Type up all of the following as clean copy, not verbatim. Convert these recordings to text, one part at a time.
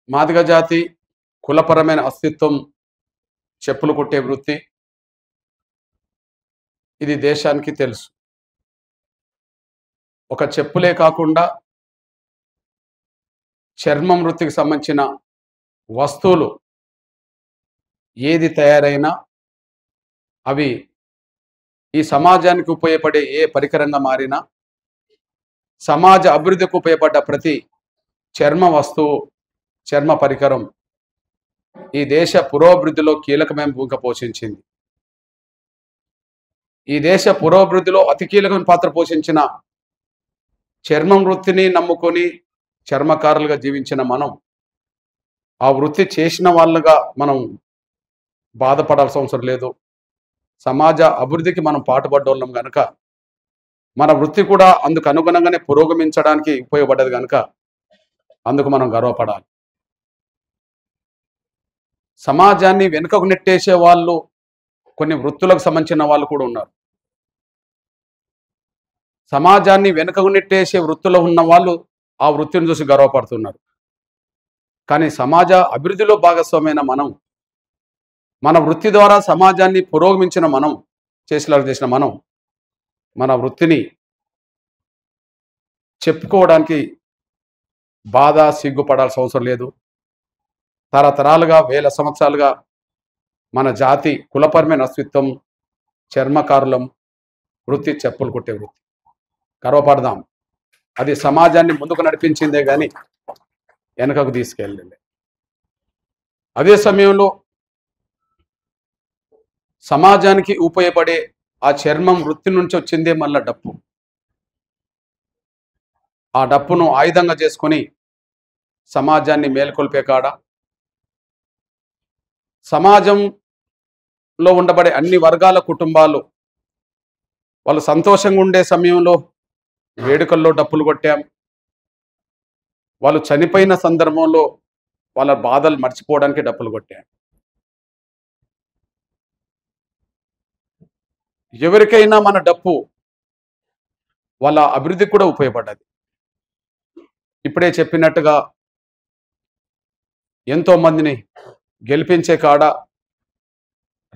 మాదిగ జాతి కులపరమైన అస్తిత్వం చెప్పులు కుట్టే వృత్తి ఇది దేశానికి తెలుసు. ఒక చెప్పులే కాకుండా చర్మం వృత్తికి సంబంధించిన వస్తువులు ఏది తయారైనా అవి ఈ సమాజానికి ఉపయోగపడే ఏ పరికరంగా మారినా సమాజ అభివృద్ధికి ఉపయోగపడ్డ ప్రతి చర్మ వస్తువు చర్మ పరికరం ఈ దేశ పురోభివృద్ధిలో కీలకమైన భూమిక పోషించింది. ఈ దేశ పురోభివృద్ధిలో అతి కీలకమైన పాత్ర పోషించిన చర్మం వృత్తిని నమ్ముకొని చర్మకారులుగా జీవించిన మనం ఆ వృత్తి చేసిన వాళ్ళుగా మనం బాధపడాల్సిన అవసరం లేదు. సమాజ అభివృద్ధికి మనం పాటుపడ్డోళ్ళం కనుక మన వృత్తి కూడా అందుకు అనుగుణంగానే పురోగమించడానికి ఉపయోగపడ్డది కనుక అందుకు మనం గర్వపడాలి. సమాజాన్ని వెనుకకు నెట్టేసే వాళ్ళు కొన్ని వృత్తులకు సంబంధించిన వాళ్ళు కూడా ఉన్నారు. సమాజాన్ని వెనుకకు నెట్టేసే వృత్తులో ఉన్న వాళ్ళు ఆ వృత్తిని చూసి గర్వపడుతున్నారు. కానీ సమాజ అభివృద్ధిలో భాగస్వామైన మనం మన వృత్తి ద్వారా సమాజాన్ని పురోగమించిన మనం చేసిన మనం మన వృత్తిని చెప్పుకోవడానికి బాధ సిగ్గుపడాల్సిన అవసరం లేదు. తరతరాలుగా వేల సంవత్సరాలుగా మన జాతి కులపరమైన అస్తిత్వం చర్మకారులం వృత్తి చెప్పులు కుట్టే వృత్తి. గర్వపడదాం. అది సమాజాన్ని ముందుకు నడిపించిందే కానీ వెనకకు తీసుకెళ్ళండి. అదే సమయంలో సమాజానికి ఉపయోగపడే ఆ చర్మం వృత్తి నుంచి వచ్చిందే మళ్ళా డప్పు. ఆ డప్పును ఆయుధంగా చేసుకొని సమాజాన్ని మేల్కొల్పే కాడ సమాజంలో ఉండబడే అన్ని వర్గాల కుటుంబాలు వాళ్ళు సంతోషంగా ఉండే సమయంలో వేడుకల్లో డప్పులు కొట్టాం. వాళ్ళు చనిపోయిన సందర్భంలో వాళ్ళ బాధలు మర్చిపోవడానికి డప్పులు కొట్టాం. ఎవరికైనా మన డప్పు వాళ్ళ అభివృద్ధికి కూడా ఉపయోగపడ్డది. ఇప్పుడే చెప్పినట్టుగా ఎంతో మందిని గెలిపించే కాడ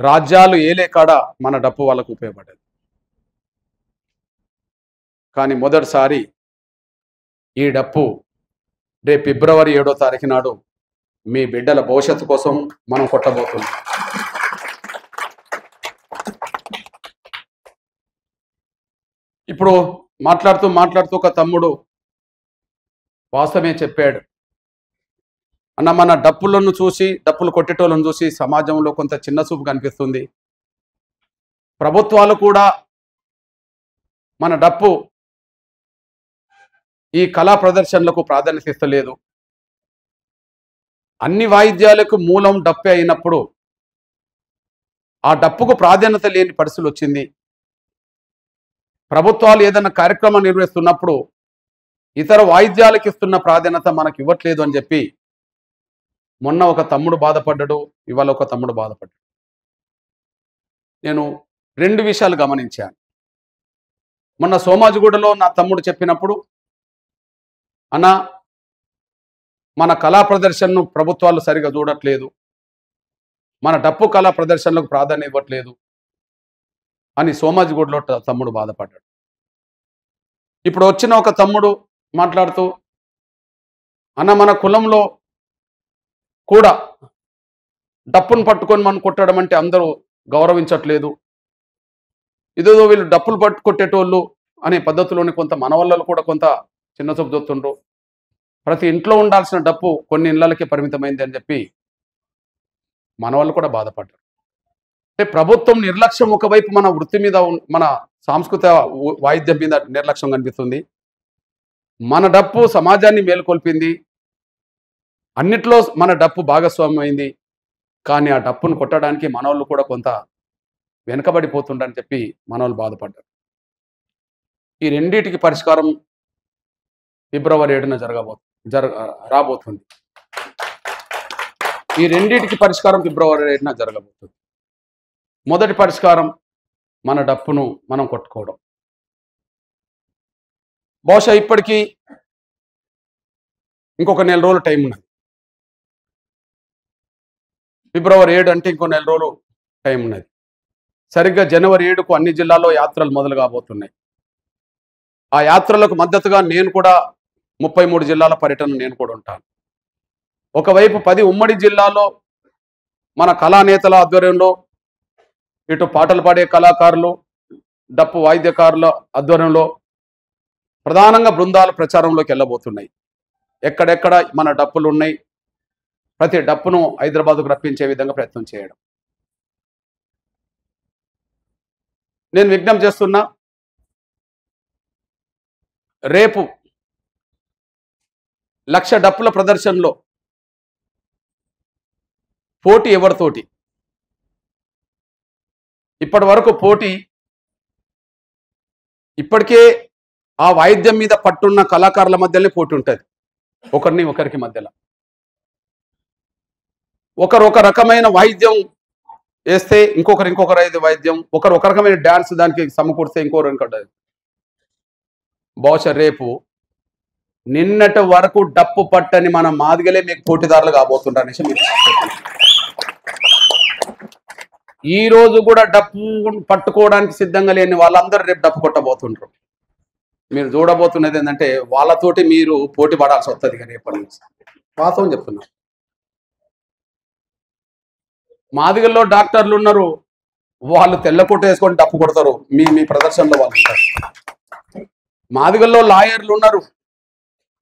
రాజ్యాలు ఏలే కాడ మన డప్పు వాళ్ళకు ఉపయోగపడ్డది. కానీ మొదటిసారి ఈ డప్పు రేపు ఫిబ్రవరి 7వ తారీఖు నాడు మీ బిడ్డల భవిష్యత్తు కోసం మనం కొట్టబోతున్నాం. ఇప్పుడు మాట్లాడుతూ ఒక తమ్ముడు వాస్తవమే చెప్పాడు. అన్న మన డప్పులను చూసి డప్పులు కొట్టేటోళ్ళను చూసి సమాజంలో కొంత చిన్న చూపు కనిపిస్తుంది. ప్రభుత్వాలు కూడా మన డప్పు ఈ కళా ప్రదర్శనలకు ప్రాధాన్యత ఇస్తలేదు. అన్ని వాయిద్యాలకు మూలం డప్పే అయినప్పుడు ఆ డప్పుకు ప్రాధాన్యత లేని పరిస్థితులు వచ్చింది. ప్రభుత్వాలు ఏదైనా కార్యక్రమం నిర్వహిస్తున్నప్పుడు ఇతర వాయిద్యాలకు ఇస్తున్న ప్రాధాన్యత మనకు ఇవ్వట్లేదు అని చెప్పి మొన్న ఒక తమ్ముడు బాధపడ్డాడు, ఇవాళ ఒక తమ్ముడు బాధపడ్డాడు. నేను 2 విషయాలు గమనించాను. మొన్న సోమాజిగూడలో నా తమ్ముడు చెప్పినప్పుడు, అన్న మన కళా ప్రదర్శనను ప్రభుత్వాలు సరిగా చూడట్లేదు, మన డప్పు కళా ప్రదర్శనలకు ప్రాధాన్యత ఇవ్వట్లేదు అని సోమాజిగూడలో తమ్ముడు బాధపడ్డాడు. ఇప్పుడు వచ్చిన ఒక తమ్ముడు మాట్లాడుతూ, అన్న మన కులంలో కూడా డప్పును పట్టుకొని మనం కొట్టడం అంటే అందరూ గౌరవించట్లేదు, ఇదేదో వీళ్ళు డప్పులు పట్టు కొట్టేటోళ్ళు అనే పద్ధతిలోని కొంత మనవళ్ళు కూడా కొంత చిన్న చూపు చూస్తుండ్రు. ప్రతి ఇంట్లో ఉండాల్సిన డప్పు కొన్ని ఇళ్ళకే పరిమితమైంది అని చెప్పి మనవాళ్ళు కూడా బాధపడ్డారు. అంటే ప్రభుత్వం నిర్లక్ష్యం ఒకవైపు మన వృత్తి మీద మన సాంస్కృతిక వాయిద్యం మీద నిర్లక్ష్యం కనిపిస్తుంది. మన డప్పు సమాజాన్ని మేలుకొల్పింది, అన్నిట్లో మన డప్పు భాగస్వామ్యమైంది. కానీ ఆ డప్పును కొట్టడానికి మనవాళ్ళు కూడా కొంత వెనుకబడిపోతుండని చెప్పి మనవాళ్ళు బాధపడ్డారు. ఈ రెండింటికి పరిష్కారం ఫిబ్రవరి 7న రాబోతుంది. ఈ రెండింటికి పరిష్కారం ఫిబ్రవరి 7న జరగబోతుంది. మొదటి పరిష్కారం మన డప్పును మనం కొట్టుకోవడం. బహుశా ఇప్పటికీ ఇంకొక 4 రోజులు టైం ఉన్నది. ఫిబ్రవరి 7 అంటే ఇంకో నెల రోజులు టైం ఉన్నది. సరిగ్గా జనవరి 7కు అన్ని జిల్లాల్లో యాత్రలు మొదలు కాబోతున్నాయి. ఆ యాత్రలకు మద్దతుగా నేను కూడా 33 జిల్లాల పర్యటన నేను కూడా ఉంటాను. ఒకవైపు 10 ఉమ్మడి జిల్లాలో మన కళానేతల ఆధ్వర్యంలో, ఇటు పాటలు పాడే కళాకారులు, డప్పు వాయిద్యకారుల ఆధ్వర్యంలో ప్రధానంగా బృందాలు ప్రచారంలోకి వెళ్ళబోతున్నాయి. ఎక్కడెక్కడ మన డప్పులు ఉన్నాయి, ప్రతి డప్పును హైదరాబాద్కు రప్పించే విధంగా ప్రయత్నం చేయడం. నేను విజ్ఞప్తి చేస్తున్నా, రేపు 1,00,000 డప్పుల ప్రదర్శనలో పోటీ ఎవరితోటి? ఇప్పటి వరకు పోటీ ఇప్పటికే ఆ వాయిద్యం మీద పట్టున్న కళాకారుల మధ్యలోనే పోటీ ఉంటుంది, ఒకరికి మధ్యలో. ఒకరు ఒక రకమైన వాయిద్యం వేస్తే ఇంకొకరు వాయిద్యం, ఒకరు ఒక రకమైన డ్యాన్స్ దానికి సమకూర్స్తే ఇంకోటి. బహుశా రేపు నిన్నటి వరకు డప్పు పట్టని మన మాదిగలే మీకు పోటీదారులు కాబోతుంటారు అనేసి మీరు ఈ రోజు కూడా డప్పు పట్టుకోవడానికి సిద్ధంగా లేని వాళ్ళందరూ రేపు డప్పు కొట్టబోతుంటారు. మీరు చూడబోతున్నది ఏంటంటే వాళ్ళతోటి మీరు పోటీ పడాల్సి వస్తుంది. కానీ రేపటి నుంచి వాస్తవం చెప్తున్నా. మాదిగల్లో డాక్టర్లు ఉన్నారు, వాళ్ళు తెల్ల కొట్టు వేసుకొని డప్పు కొడతారు. మీ ప్రదర్శనలో వాళ్ళు ఉంటారు. మాదిగల్లో లాయర్లు ఉన్నారు,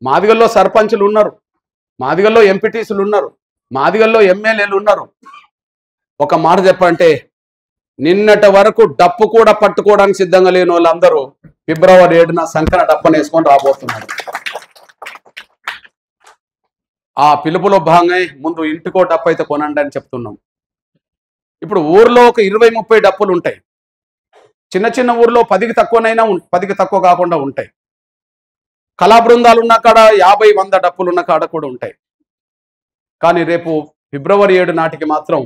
మాదిగల్లో సర్పంచులు ఉన్నారు, మాదిగల్లో ఎంపీటీసీలు ఉన్నారు, మాదిగల్లో ఎమ్మెల్యేలు ఉన్నారు. ఒక మాట చెప్పంటే నిన్నటి వరకు డప్పు కూడా పట్టుకోవడానికి సిద్ధంగా లేని వాళ్ళందరూ ఫిబ్రవరి 7న సంకన డప్పను వేసుకొని రాబోతున్నారు. ఆ పిలుపులో భాగంగా ముందు ఇంటికో డప్పు అయితే కొనండి అని చెప్తున్నాం. ఇప్పుడు ఊర్లో ఒక 20-30 డప్పులు ఉంటాయి. చిన్న చిన్న ఊర్లో 10కి తక్కువనైనా 10కి తక్కువ కాకుండా ఉంటాయి. కళా బృందాలు ఉన్న కాడ 50-100 డప్పులు ఉన్న కాడ కూడా ఉంటాయి. కానీ రేపు ఫిబ్రవరి 7 నాటికి మాత్రం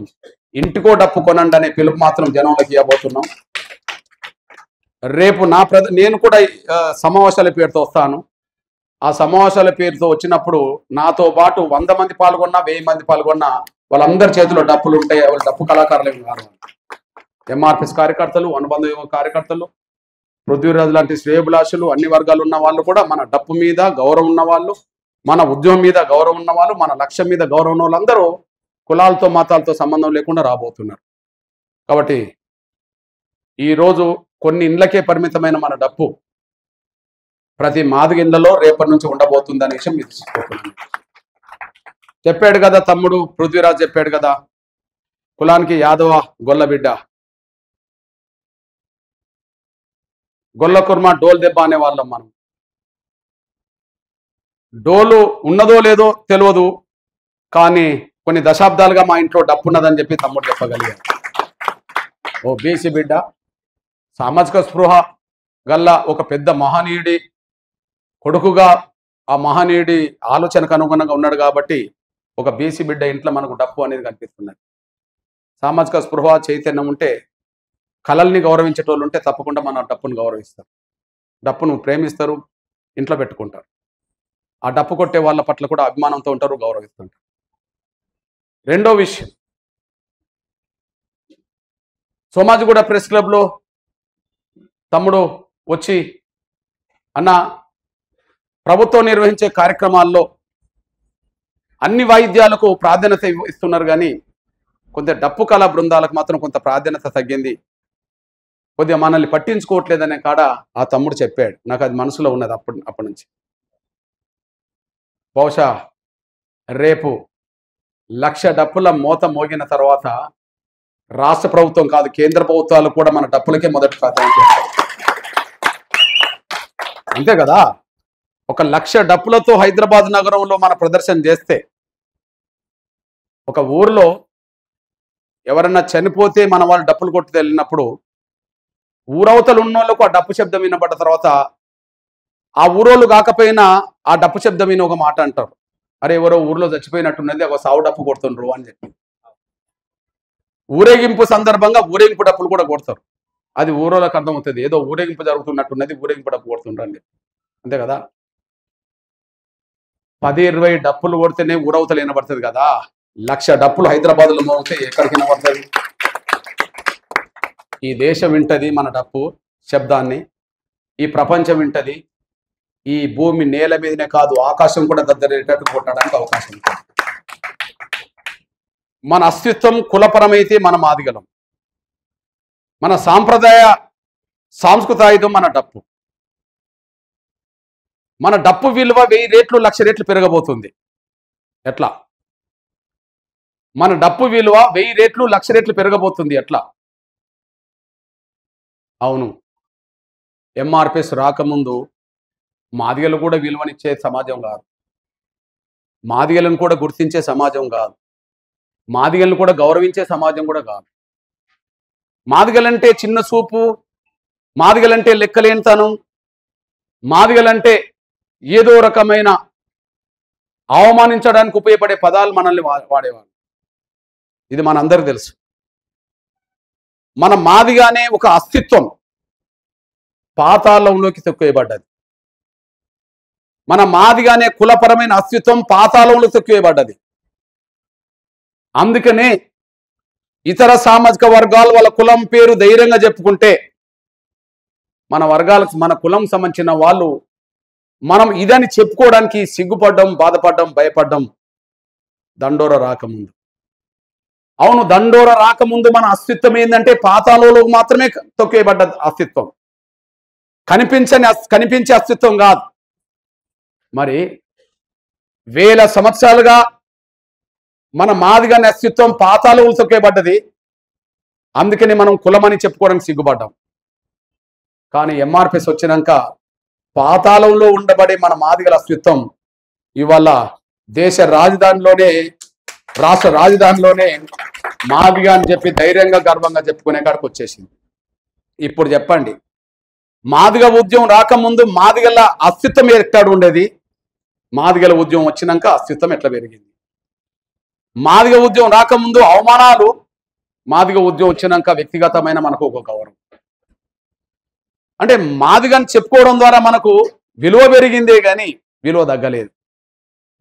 ఇంటికో డప్పు కొనండి అనే పిలుపు మాత్రం జనంలోకి ఇవ్వబోతున్నాం. రేపు నేను కూడా సమావేశాల పేరుతో వస్తాను. ఆ సమావేశాల పేరుతో వచ్చినప్పుడు నాతో పాటు 100 మంది పాల్గొన్నా, 1000 మంది పాల్గొన్నా వాళ్ళందరి చేతిలో డప్పులు ఉంటాయి. వాళ్ళు డప్పు కళాకారులు కాదు. ఎంఆర్పిఎస్ కార్యకర్తలు, అనుబంధ కార్యకర్తలు, పృథ్వీరాజు లాంటి శ్రేయభిలాషులు, అన్ని వర్గాలు ఉన్న వాళ్ళు కూడా మన డప్పు మీద గౌరవం ఉన్న వాళ్ళు, మన ఉద్యమం మీద గౌరవం ఉన్న వాళ్ళు, మన లక్ష్యం మీద గౌరవం ఉన్న వాళ్ళందరూ కులాలతో మతాలతో సంబంధం లేకుండా రాబోతున్నారు. కాబట్టి ఈరోజు కొన్ని ఇండ్లకే పరిమితమైన మన డప్పు ప్రతి మాదిగ ఇళ్లలో రేపటి నుంచి ఉండబోతుంది అనే విషయం మీకు చెప్పాడు కదా తమ్ముడు పృథ్వీరాజ్, చెప్పాడు కదా కులానికి యాదవ గొల్ల బిడ్డ, గొల్ల కుర్మ డోల్ దెబ్బ అనే వాళ్ళం మనం. డోలు ఉన్నదో లేదో తెలియదు, కానీ కొన్ని దశాబ్దాలుగా మా ఇంట్లో డప్పు ఉన్నదని చెప్పి తమ్ముడు చెప్పగలిగారు. ఓ బీసీ బిడ్డ, సామాజిక స్పృహ గల్ల ఒక పెద్ద మహనీయుడి కొడుకుగా ఆ మహనీయుడి ఆలోచనకు అనుగుణంగా ఉన్నాడు కాబట్టి ఒక బీసీ బిడ్డ ఇంట్లో మనకు డప్పు అనేది కనిపిస్తున్నది. సామాజిక స్పృహ చైతన్యం ఉంటే, కళల్ని గౌరవించేటోళ్ళు ఉంటే తప్పకుండా మన డప్పును గౌరవిస్తారు, డప్పును ప్రేమిస్తారు, ఇంట్లో పెట్టుకుంటారు. ఆ డప్పు కొట్టే వాళ్ళ పట్ల కూడా అభిమానంతో ఉంటారు, గౌరవిస్తుంటారు. రెండో విషయం, సోమాజిగూడ ప్రెస్ క్లబ్లో తమ్ముడు వచ్చి అన్న ప్రభుత్వం నిర్వహించే కార్యక్రమాల్లో అన్ని వాయిద్యాలకు ప్రాధాన్యత ఇస్తున్నారు, కానీ కొంత డప్పు కళా బృందాలకు మాత్రం కొంత ప్రాధాన్యత తగ్గింది, కొద్దిగా మనల్ని పట్టించుకోవట్లేదనే కాడ ఆ తమ్ముడు చెప్పాడు. నాకు అది మనసులో ఉన్నది అప్పటి నుంచి. బహుశా రేపు 1,00,000 డప్పుల మోత మోగిన తర్వాత రాష్ట్ర ప్రభుత్వం కాదు, కేంద్ర ప్రభుత్వాలు కూడా మన డప్పులకే మొదటి ప్రాధాన్యత ఇస్తాయి. అంతే కదా. 1,00,000 డప్పులతో హైదరాబాద్ నగరంలో మన ప్రదర్శన చేస్తే, ఒక ఊర్లో ఎవరన్నా చనిపోతే మన వాళ్ళు డప్పులు కొట్టి వెళ్ళినప్పుడు ఊరవతలు ఉన్న వాళ్ళకు ఆ డప్పు శబ్దం వినబడ్డ తర్వాత ఆ ఊరోళ్ళు కాకపోయినా ఆ డప్పు శబ్దం విని ఒక మాట అంటారు, అరే ఎవరో ఊర్లో చచ్చిపోయినట్టున్నది, ఒక సావు డప్పు కొడుతుండ్రు అని చెప్పి. ఊరేగింపు సందర్భంగా ఊరేగింపు డప్పులు కూడా కొడతారు. అది ఊరోళ్ళకి అర్థమవుతుంది, ఏదో ఊరేగింపు జరుగుతున్నట్టున్నది, ఊరేగింపు డప్పు కొడుతుండ్రు అని చెప్పి. అంతే కదా. 10-20 డప్పులు కొడితేనే ఊరవతలు వినబడుతుంది కదా. 1,00,000 డప్పులు హైదరాబాద్లో మోగితే ఎక్కడికి వినబడుతుంది? ఈ దేశం వింటది మన డప్పు శబ్దాన్ని, ఈ ప్రపంచం వింటది, ఈ భూమి నేల మీదనే కాదు ఆకాశం కూడా దద్దరేటట్టు కొట్టడానికి అవకాశం ఉంటుంది. మన అస్తిత్వం కులపరమైతే మన మాదిగలం, మన సాంప్రదాయ సాంస్కృతాయుధం మన డప్పు. మన డప్పు విలువ 1000 రెట్లు 1,00,000 రెట్లు పెరగబోతుంది. ఎట్లా? మన డప్పు విలువ 1000 రెట్లు 1,00,000 రెట్లు పెరగబోతుంది. ఎట్లా? అవును, ఎంఆర్పిఎస్ రాకముందు మాదిగలు కూడా విలువనిచ్చే సమాజం కాదు, మాదిగలను కూడా గుర్తించే సమాజం కాదు, మాదిగలను కూడా గౌరవించే సమాజం కూడా కాదు. మాదిగలంటే చిన్న చూపు, మాదిగలంటే లెక్కలేనితనం, మాదిగలంటే ఏదో రకమైన అవమానించడానికి ఉపయోగపడే పదాలు మనల్ని వాడేవారు. ఇది మనందరికీ తెలుసు. మన మాదిగానే ఒక అస్తిత్వం పాతాళంలోకి తొక్కేయబడ్డది. మన మాదిగానే కులపరమైన అస్తిత్వం పాతాళంలో తొక్కేయబడ్డది. అందుకనే ఇతర సామాజిక వర్గాలు వాళ్ళ కులం పేరు ధైర్యంగా చెప్పుకుంటే మన వర్గాలకు, మన కులం సంబంధించిన వాళ్ళు మనం ఇదని చెప్పుకోవడానికి సిగ్గుపడ్డం, బాధపడ్డం, భయపడ్డం దండోర రాకముందు. అవును, దండోర రాకముందు మన అస్తిత్వం ఏంటంటే పాతాళంలో మాత్రమే తొక్కేయబడ్డ అస్తిత్వం, కనిపించే అస్తిత్వం కాదు. మరి 1000 సంవత్సరాలుగా మన మాదిగానే అస్తిత్వం పాతాళంలో తొక్కేయబడ్డది. అందుకని మనం కులమని చెప్పుకోవడానికి సిగ్గుపడ్డాం. కానీ ఎంఆర్పిఎస్ వచ్చినాక పాతాళంలో ఉండబడే మన మాదిగల అస్తిత్వం ఇవాళ దేశ రాజధానిలోనే, రాష్ట్ర రాజధానిలోనే మాదిగ అని చెప్పి ధైర్యంగా గర్వంగా చెప్పుకునే కాడికి వచ్చేసింది. ఇప్పుడు చెప్పండి, మాదిగ ఉద్యమం రాకముందు మాదిగల అస్తిత్వం ఎక్కడ ఉండేది? మాదిగల ఉద్యమం వచ్చినాక అస్తిత్వం ఎట్లా పెరిగింది? మాదిగ ఉద్యమం రాకముందు అవమానాలు, మాదిగ ఉద్యమం వచ్చినాక వ్యక్తిగతమైన మనకు ఒక గౌరవం. అంటే మాదిగని చెప్పుకోవడం ద్వారా మనకు విలువ పెరిగిందే కానీ విలువ తగ్గలేదు,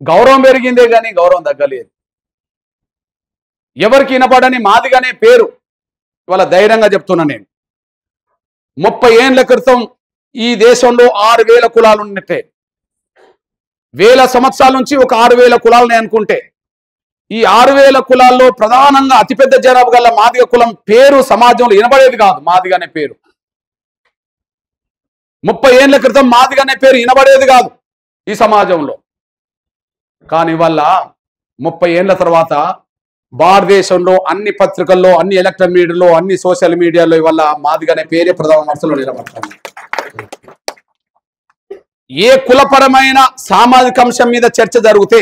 గౌరవం పెరిగిందే కానీ గౌరవం తగ్గలేదు. ఎవరికి వినపడని మాదిగనే పేరు ఇవాళ ధైర్యంగా చెప్తున్నా నేను. 30 ఏళ్ల క్రితం ఈ దేశంలో 6,000 కులాలు ఉన్నట్టే, 1000 సంవత్సరాల నుంచి ఒక 6,000 కులాలని అనుకుంటే ఈ 6,000 కులాల్లో ప్రధానంగా అతిపెద్ద జనాభా గల మాదిగ కులం పేరు సమాజంలో వినబడేది కాదు. మాదిగ అనే పేరు 30 ఏళ్ల క్రితం మాదిగ అనే పేరు వినబడేది కాదు ఈ సమాజంలో. కానీ ఇవాళ 30 ఏళ్ల తర్వాత భారతదేశంలో అన్ని పత్రికల్లో, అన్ని ఎలక్ట్రానిక్ మీడియాలో, అన్ని సోషల్ మీడియాలో ఇవాళ మాదిగ అనే పేరే ప్రధాన మనసులో నిలబడుతుంది. ఏ కులపరమైన సామాజిక అంశం మీద చర్చ జరిగితే,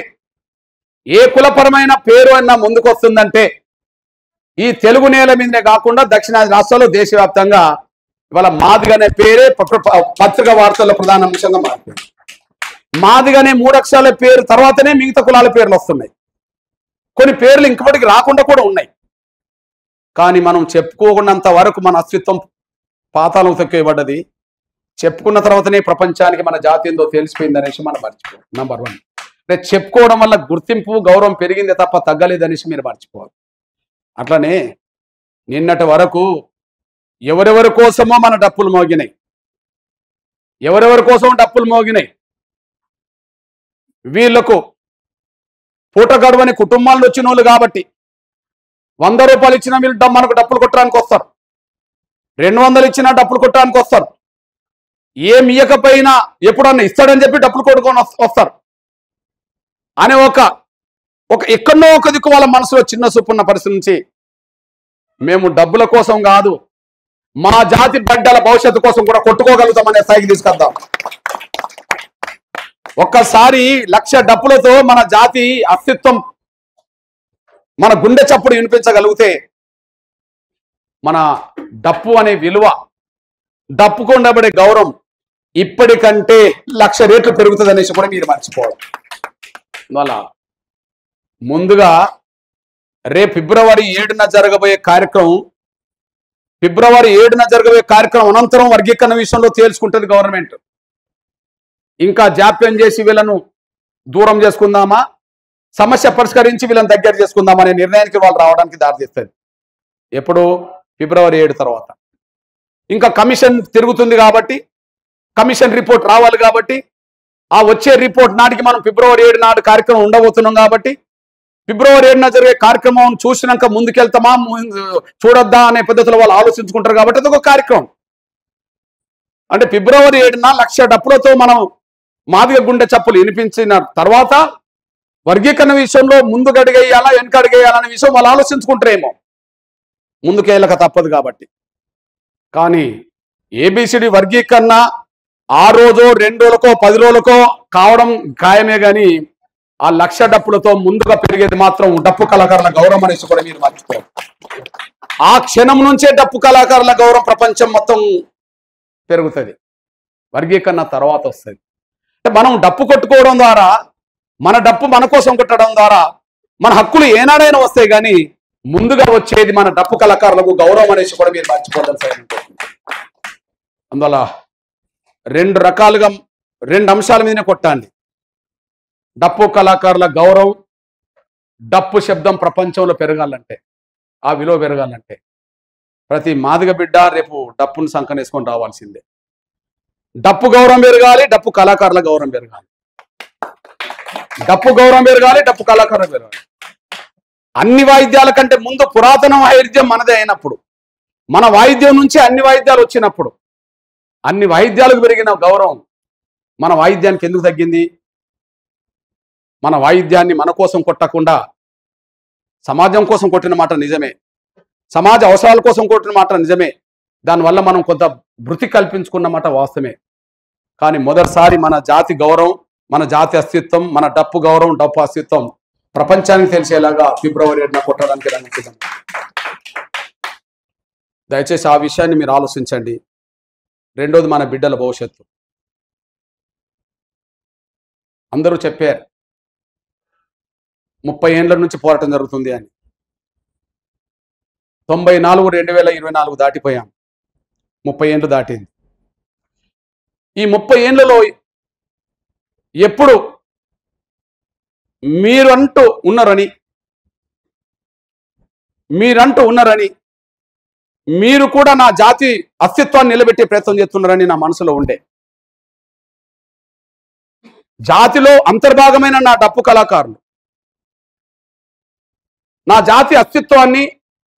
ఏ కులపరమైన పేరు అన్న ముందుకు వస్తుందంటే ఈ తెలుగు నేల మీదనే కాకుండా దక్షిణాది రాష్ట్రాల్లో దేశవ్యాప్తంగా ఇవాళ మాదిగ అనే పేరే పత్రిక వార్తల్లో ప్రధాన అంశంగా మారుతుంది. మాదిగ అనే 3 అక్షరాల పేరు తర్వాతనే మిగతా కులాల పేర్లు వస్తున్నాయి. కొన్ని పేర్లు ఇంకప్పటికి రాకుండా కూడా ఉన్నాయి. కానీ మనం చెప్పుకోకున్నంత వరకు మన అస్తిత్వం పాతాళం తొక్కేయబడ్డది. చెప్పుకున్న తర్వాతనే ప్రపంచానికి మన జాతి ఏందో తెలిసిపోయింది అనేసి మనం మర్చిపోవాలి. నంబర్ 1, అంటే చెప్పుకోవడం వల్ల గుర్తింపు, గౌరవం పెరిగిందే తప్ప తగ్గలేదు అనేసి మీరు మర్చిపోవాలి. అట్లనే నిన్నటి వరకు ఎవరెవరి కోసమో మన డప్పులు మోగినాయి, ఎవరెవరి కోసం డప్పులు మోగినాయి. వీళ్లకు పూట గడవని కుటుంబాల్లో వచ్చిన వాళ్ళు కాబట్టి 100 రూపాయలు ఇచ్చినా వీళ్ళు మనకు డప్పులు కొట్టడానికి వస్తారు, 200 ఇచ్చినా డప్పులు కొట్టడానికి వస్తారు, ఏమి ఇయ్యకపోయినా ఎప్పుడన్నా ఇస్తాడని చెప్పి డప్పులు కొట్టుకొని వస్తారు అనే ఒక ఎక్కడో ఒక దిక్కు వాళ్ళ మనసులో చిన్న చూపున్న పరిస్థితి నుంచి మేము డబ్బుల కోసం కాదు, మా జాతి బిడ్డల భవిష్యత్తు కోసం కూడా కొట్టుకోగలుగుతామనే స్థాయికి తీసుకొద్దాం. ఒక్కసారి 1,00,000 డప్పులతో మన జాతి అస్తిత్వం, మన గుండె చప్పుడు వినిపించగలిగితే మన డప్పు అనే విలువ, డప్పుకు ఉండబడే గౌరవం ఇప్పటికంటే 1,00,000 రెట్లు పెరుగుతుంది అనేసి కూడా మీరు మర్చిపోవాలి. అందువల్ల ముందుగా రేపు ఫిబ్రవరి 7న జరగబోయే కార్యక్రమం అనంతరం వర్గీకరణ విషయంలో తేల్చుకుంటుంది గవర్నమెంట్. ఇంకా జాప్యం చేసి వీళ్ళను దూరం చేసుకుందామా, సమస్య పరిష్కరించి వీళ్ళని దగ్గర చేసుకుందామనే నిర్ణయానికి వాళ్ళు రావడానికి దారితీస్తుంది. ఎప్పుడు? ఫిబ్రవరి 7 తర్వాత. ఇంకా కమిషన్ తిరుగుతుంది కాబట్టి, కమిషన్ రిపోర్ట్ రావాలి కాబట్టి, ఆ వచ్చే రిపోర్ట్ నాటికి మనం ఫిబ్రవరి 7 నాడు కార్యక్రమం ఉండబోతున్నాం కాబట్టి, ఫిబ్రవరి 7న జరిగే కార్యక్రమం చూసినాక ముందుకెళ్తామా చూడొద్దా అనే పద్ధతిలో వాళ్ళు ఆలోచించుకుంటారు కాబట్టి అది ఒక కార్యక్రమం. అంటే ఫిబ్రవరి 7న 1,00,000 డప్పులతో మనం మాదిగ గుండె చప్పులు వినిపించిన తర్వాత వర్గీకరణ విషయంలో ముందు అడిగేయాలా వెనక అడిగేయాలనే విషయం వాళ్ళు ఆలోచించుకుంటారేమో, ముందుకెళ్ళక తప్పదు కాబట్టి. కానీ ఏబిసిడి వర్గీకరణ ఆ రోజు 2 రోజులకో 10 రోజులకో కావడం ఖాయమే కానీ ఆ 1,00,000 డప్పులతో ముందుగా పెరిగేది మాత్రం డప్పు కళాకారుల గౌరవం అనేసి కూడా మీరు మర్చిపోయారు. ఆ క్షణం నుంచే డప్పు కళాకారుల గౌరవం ప్రపంచం మొత్తం పెరుగుతుంది. వర్గీకరణ తర్వాత వస్తుంది. అంటే మనం డప్పు కొట్టుకోవడం ద్వారా, మన డప్పు మన కోసం కొట్టడం ద్వారా మన హక్కులు ఏనాడైనా వస్తాయి కానీ ముందుగా వచ్చేది మన డప్పు కళాకారులకు గౌరవం అనేసి కూడా మీరు మర్చిపోతారు సార్. అందువల్ల 2 రకాలుగా 2 అంశాల మీదనే కొట్టండి. డప్పు కళాకారుల గౌరవం, డప్పు శబ్దం ప్రపంచంలో పెరగాలంటే, ఆ విలువ పెరగాలంటే ప్రతి మాదిగ బిడ్డ రేపు డప్పును సంకనేసుకొని రావాల్సిందే. డప్పు గౌరవం పెరగాలి, డప్పు కళాకారుల గౌరవం పెరగాలి. డప్పు గౌరవం పెరగాలి, డప్పు కళాకారుల పెరగాలి. అన్ని వాయిద్యాల కంటే ముందు పురాతన వాయిద్యం మనదే అయినప్పుడు, మన వాయిద్యం నుంచి అన్ని వాయిద్యాలు వచ్చినప్పుడు, అన్ని వాయిద్యాలకు పెరిగిన గౌరవం మన వాయిద్యానికి ఎందుకు తగ్గింది? మన వాయిద్యాన్ని మన కోసం కొట్టకుండా సమాజం కోసం కొట్టిన మాట నిజమే, సమాజ అవసరాల కోసం కొట్టిన మాట నిజమే, దానివల్ల మనం కొంత భృతి కల్పించుకున్న మాట వాస్తవమే. కానీ మొదటిసారి మన జాతి గౌరవం, మన జాతి అస్తిత్వం, మన డప్పు గౌరవం, డప్పు అస్తిత్వం ప్రపంచానికి తెలిసేలాగా ఫిబ్రవరి 7న కొట్టడానికి రంగసిద్ధం. దయచేసి ఆ విషయాన్ని మీరు ఆలోచించండి. రెండోది మన బిడ్డల భవిష్యత్తు. అందరూ చెప్పారు 30 ఏండ్ల నుంచి పోరాటం జరుగుతుంది అని. 94 2024 దాటిపోయాం. 30 ఏండ్లు దాటింది. ఈ 30 ఏండ్లలో ఎప్పుడు మీరంటూ ఉన్నారని మీరు కూడా నా జాతి అస్తిత్వాన్ని నిలబెట్టే ప్రయత్నం చేస్తున్నారని నా మనసులో ఉండే. జాతిలో అంతర్భాగమైన నా డప్పు కళాకారులు నా జాతి అస్తిత్వాన్ని,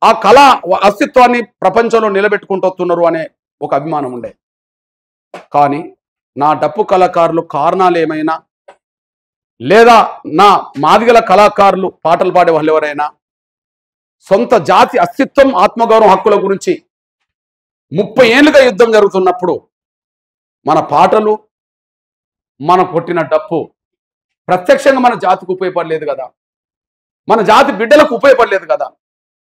ఆ కళా అస్తిత్వాన్ని ప్రపంచంలో నిలబెట్టుకుంటూ వస్తున్నారు అనే ఒక అభిమానం ఉండే. కానీ నా డప్పు కళాకారులు కారణాలు ఏమైనా, లేదా నా మాదిగల కళాకారులు పాటలు పాడే వాళ్ళు ఎవరైనా సొంత జాతి అస్తిత్వం, ఆత్మగౌరవం, హక్కుల గురించి 30 ఏళ్ళుగా యుద్ధం జరుగుతున్నప్పుడు మన పాటలు, మన కొట్టిన డప్పు ప్రత్యక్షంగా మన జాతికి ఉపయోగపడలేదు కదా, మన జాతి బిడ్డలకు ఉపయోగపడలేదు కదా,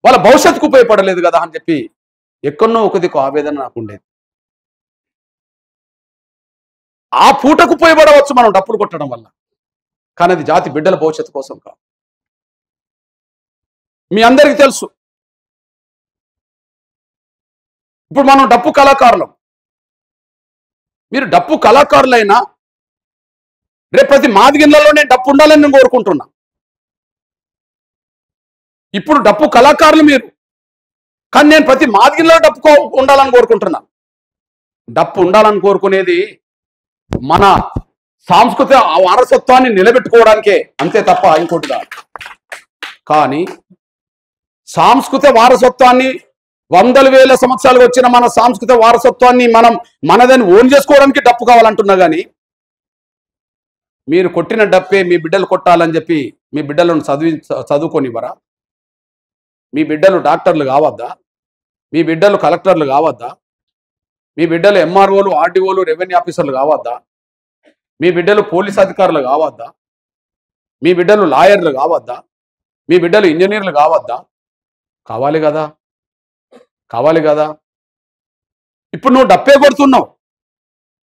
వాళ్ళ భవిష్యత్తుకు ఉపయోగపడలేదు కదా అని చెప్పి ఎక్కడో ఒక దిక్కు ఆవేదన నాకు ఉండేది. ఆ పూటకు ఉపయోగపడవచ్చు మనం డప్పులు కొట్టడం వల్ల, కానీ అది జాతి బిడ్డల భవిష్యత్తు కోసం కాదు. మీ అందరికీ తెలుసు, ఇప్పుడు మనం డప్పు కళాకారులం. మీరు డప్పు కళాకారులైనా రేపు ప్రతి మాదిగిళ్ళలో నేను డప్పు ఉండాలని నేను కోరుకుంటున్నా. ఇప్పుడు డప్పు కళాకారులు మీరు, కానీ నేను ప్రతి మాదిగిళ్ళలో డప్పు ఉండాలని కోరుకుంటున్నా. డప్పు ఉండాలని కోరుకునేది మన సాంస్కృతిక వారసత్వాన్ని నిలబెట్టుకోవడానికే, అంతే తప్ప ఇంకోటి కాదు. కానీ సాంస్కృతిక వారసత్వాన్ని 100,000 సంవత్సరాలుగా వచ్చిన మన సాంస్కృతిక వారసత్వాన్ని మనం మనదని ఓన్ చేసుకోవడానికి డప్పు కావాలంటున్నా. కానీ మీరు కొట్టిన డప్పే మీ బిడ్డలు కొట్టాలని చెప్పి మీ బిడ్డలను చదువుకోనివ్వరా? మీ బిడ్డలు డాక్టర్లు కావద్దా? మీ బిడ్డలు కలెక్టర్లు కావద్దా? మీ బిడ్డలు ఎంఆర్ఓలు, ఆర్డీఓలు, రెవెన్యూ ఆఫీసర్లు కావద్దా? మీ బిడ్డలు పోలీస్ అధికారులు కావద్దా? మీ బిడ్డలు లాయర్లు కావద్దా? మీ బిడ్డలు ఇంజనీర్లు కావద్దా? కావాలి కదా, కావాలి కదా. ఇప్పుడు నువ్వు డప్పే కొడుతున్నావు.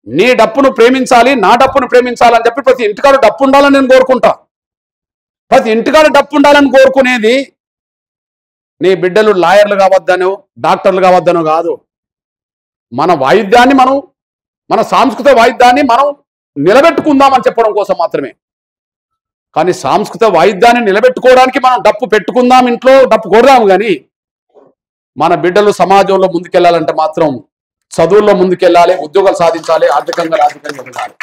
నీ డప్పును ప్రేమించాలి, నా డప్పును ప్రేమించాలని చెప్పి ప్రతి ఇంటికాడ డప్పు ఉండాలని నేను కోరుకుంటా. ప్రతి ఇంటికాడ డప్పు ఉండాలని కోరుకునేది నీ బిడ్డలు లాయర్లు కావద్దనో, డాక్టర్లు కావద్దనో కాదు. మన వాయిద్యాన్ని మనం, మన సాంస్కృతిక వాయిద్యాన్ని మనం నిలబెట్టుకుందామని చెప్పడం కోసం మాత్రమే. కానీ సాంస్కృతిక వాయిద్యాన్ని నిలబెట్టుకోవడానికి మనం డప్పు పెట్టుకుందాం, ఇంట్లో డప్పు కొడదాం. కానీ మన బిడ్డలు సమాజంలో ముందుకెళ్ళాలంటే మాత్రం చదువుల్లో ముందుకెళ్ళాలి, ఉద్యోగాలు సాధించాలి, ఆర్థికంగా ఎదగాలి.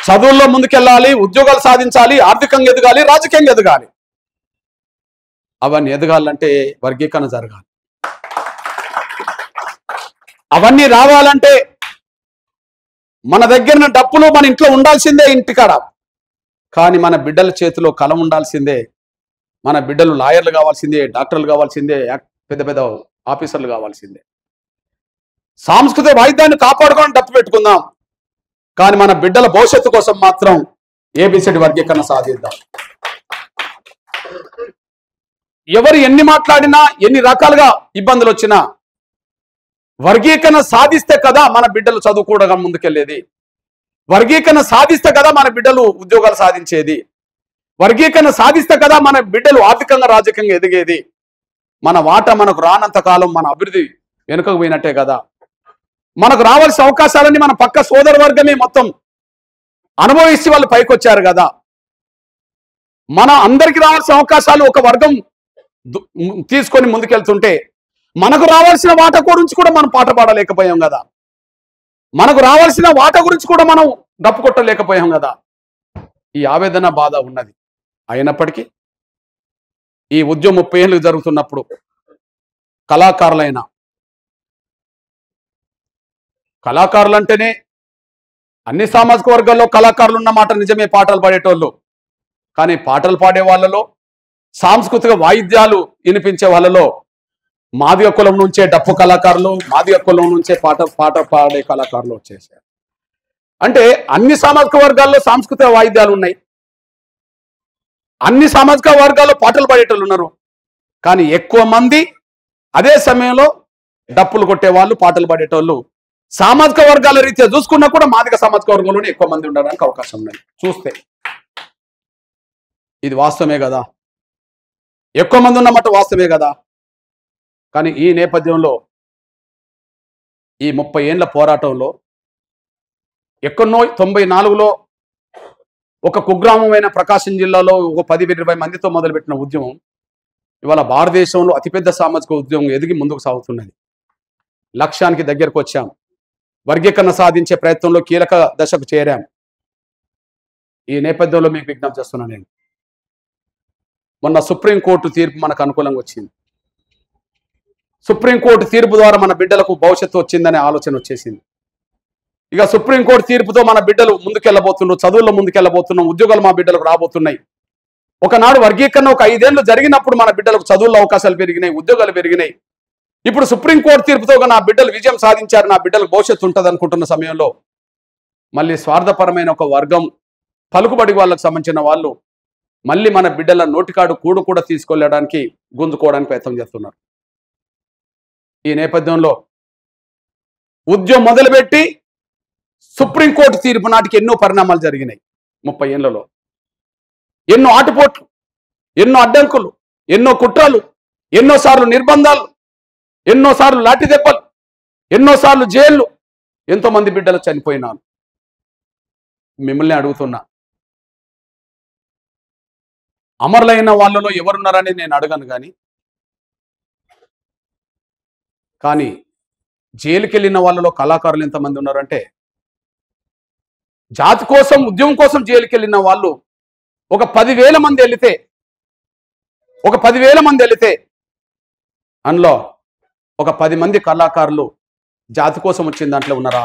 చదువుల్లో ముందుకెళ్ళాలి, ఉద్యోగాలు సాధించాలి, ఆర్థికంగా ఎదగాలి, రాజకీయంగా ఎదగాలి. అవన్నీ ఎదగాలంటే వర్గీకరణ జరగాలి. అవన్నీ రావాలంటే మన దగ్గర డప్పులు మన ఇంట్లో ఉండాల్సిందే, ఇంటికాడ. కానీ మన బిడ్డల చేతిలో కలం ఉండాల్సిందే. మన బిడ్డలు లాయర్లు కావాల్సిందే, డాక్టర్లు కావాల్సిందే, పెద్ద పెద్ద ఆఫీసర్లు కావాల్సిందే. సాంస్కృతిక వాయిద్యాన్ని కాపాడుకొని డప్పు పెట్టుకుందాం. కానీ మన బిడ్డల భవిష్యత్తు కోసం మాత్రం ఏబిసిడి వర్గీకరణ సాధిద్దాం. ఎవరు ఎన్ని మాట్లాడినా, ఎన్ని రకాలుగా ఇబ్బందులు వచ్చినా వర్గీకరణ సాధిస్తే కదా మన బిడ్డలు చదువుకోవడం ముందుకెళ్ళేది. వర్గీకరణ సాధిస్తే కదా మన బిడ్డలు ఉద్యోగాలు సాధించేది. వర్గీకరణ సాధిస్తే కదా మన బిడ్డలు ఆర్థికంగా రాజకీయంగా ఎదిగేది. మన వాటా మనకు రానంత కాలం మన అభివృద్ధి వెనుకకు పోయినట్టే కదా. మనకు రావాల్సిన అవకాశాలన్నీ మన పక్క సోదర వర్గమే మొత్తం అనుభవించి వాళ్ళు పైకొచ్చారు కదా. మన అందరికి రావాల్సిన అవకాశాలు ఒక వర్గం తీసుకొని ముందుకెళ్తుంటే మనకు రావాల్సిన వాటా గురించి కూడా మనం పాట పాడలేకపోయాం కదా. మనకు రావాల్సిన వాటా గురించి కూడా మనం డప్పు కొట్టలేకపోయాం కదా. ఈ ఆవేదన బాధ ఉన్నది. అయినప్పటికీ ఈ ఉద్యమం 30 ఏళ్ళు జరుగుతున్నప్పుడు కళాకారులు అంటేనే అన్ని సామాజిక వర్గాల్లో కళాకారులు ఉన్న మాట నిజమే, పాటలు పాడేటోళ్ళు. కానీ పాటలు పాడే వాళ్ళలో, సాంస్కృతిక వాయిద్యాలు వినిపించే వాళ్ళలో మాదిగ కులం నుంచే డప్పు కళాకారులు, మాదిగ కులం నుంచే పాట పాడే కళాకారులు వచ్చేసారు. అంటే అన్ని సామాజిక వర్గాల్లో సాంస్కృతిక వాయిద్యాలు ఉన్నాయి, అన్ని సామాజిక వర్గాల్లో పాటలు పాడేటోళ్ళు ఉన్నారు. కానీ ఎక్కువ మంది అదే సమయంలో డప్పులు కొట్టేవాళ్ళు, పాటలు పాడేటోళ్ళు సామాజిక వర్గాల రీత్యా చూసుకున్నా కూడా మాదిగ సామాజిక వర్గంలోనే ఎక్కువ మంది ఉండడానికి అవకాశం ఉన్నది. చూస్తే ఇది వాస్తవమే కదా, ఎక్కువ మంది ఉన్నమాట వాస్తవమే కదా. కానీ ఈ నేపథ్యంలో ఈ 30 ఏళ్ల పోరాటంలో ఎక్కడో 94లో ఒక కుగ్రామమైన ప్రకాశం జిల్లాలో ఒక 10-20 మందితో మొదలుపెట్టిన ఉద్యమం ఇవాళ భారతదేశంలో అతిపెద్ద సామాజిక ఉద్యమం ఎదిగి ముందుకు సాగుతున్నది. లక్ష్యానికి దగ్గరకు వచ్చాం. వర్గీకరణ సాధించే ప్రయత్నంలో కీలక దశకు చేరాం. ఈ నేపథ్యంలో మీకు విజ్ఞప్తి చేస్తున్నాను. నేను మొన్న సుప్రీంకోర్టు తీర్పు మనకు అనుకూలంగా వచ్చింది. సుప్రీంకోర్టు తీర్పు ద్వారా మన బిడ్డలకు భవిష్యత్తు వచ్చిందనే ఆలోచన వచ్చేసింది. ఇక సుప్రీంకోర్టు తీర్పుతో మన బిడ్డలు ముందుకెళ్ళబోతున్నారు, చదువుల్లో ముందుకెళ్ళబోతున్నాం, ఉద్యోగాలు మా బిడ్డలకు రాబోతున్నాయి. ఒకనాడు వర్గీకరణ ఒక 5 ఏళ్ళు జరిగినప్పుడు మన బిడ్డలకు చదువుల్లో అవకాశాలు పెరిగినాయి, ఉద్యోగాలు పెరిగినాయి. ఇప్పుడు సుప్రీంకోర్టు తీర్పుతో నా బిడ్డలు విజయం సాధించారు, నా బిడ్డలకు భవిష్యత్తు ఉంటుంది అనుకుంటున్న సమయంలో మళ్ళీ స్వార్థపరమైన ఒక వర్గం, పలుకుబడి వాళ్ళకు సంబంధించిన వాళ్ళు మళ్ళీ మన బిడ్డల నోటికాడు కూడు కూడా తీసుకెళ్ళడానికి గుంజుకోవడానికి ప్రయత్నం చేస్తున్నారు. ఈ నేపథ్యంలో ఉద్యమం మొదలుపెట్టి సుప్రీంకోర్టు తీర్పు నాటికి ఎన్నో పరిణామాలు జరిగినాయి. 30 ఏళ్లలో ఎన్నో ఆటుపోట్లు, ఎన్నో అడ్డంకులు, ఎన్నో కుట్రలు, ఎన్నోసార్లు నిర్బంధాలు, ఎన్నోసార్లు లాఠీ దెబ్బలు, ఎన్నోసార్లు జైళ్ళు, ఎంతో మంది బిడ్డలు చనిపోయినారు. మిమ్మల్ని అడుగుతున్నా, అమరులైన వాళ్ళలో ఎవరున్నారని నేను అడగను. కానీ జైలుకి వెళ్ళిన వాళ్ళలో కళాకారులు ఎంతమంది ఉన్నారంటే, జాతి కోసం ఉద్యమం కోసం జైలుకి వెళ్ళిన వాళ్ళు ఒక 10,000 మంది వెళితే అందులో ఒక 10 మంది కళాకారులు జాతి కోసం వచ్చిన దాంట్లో ఉన్నారా?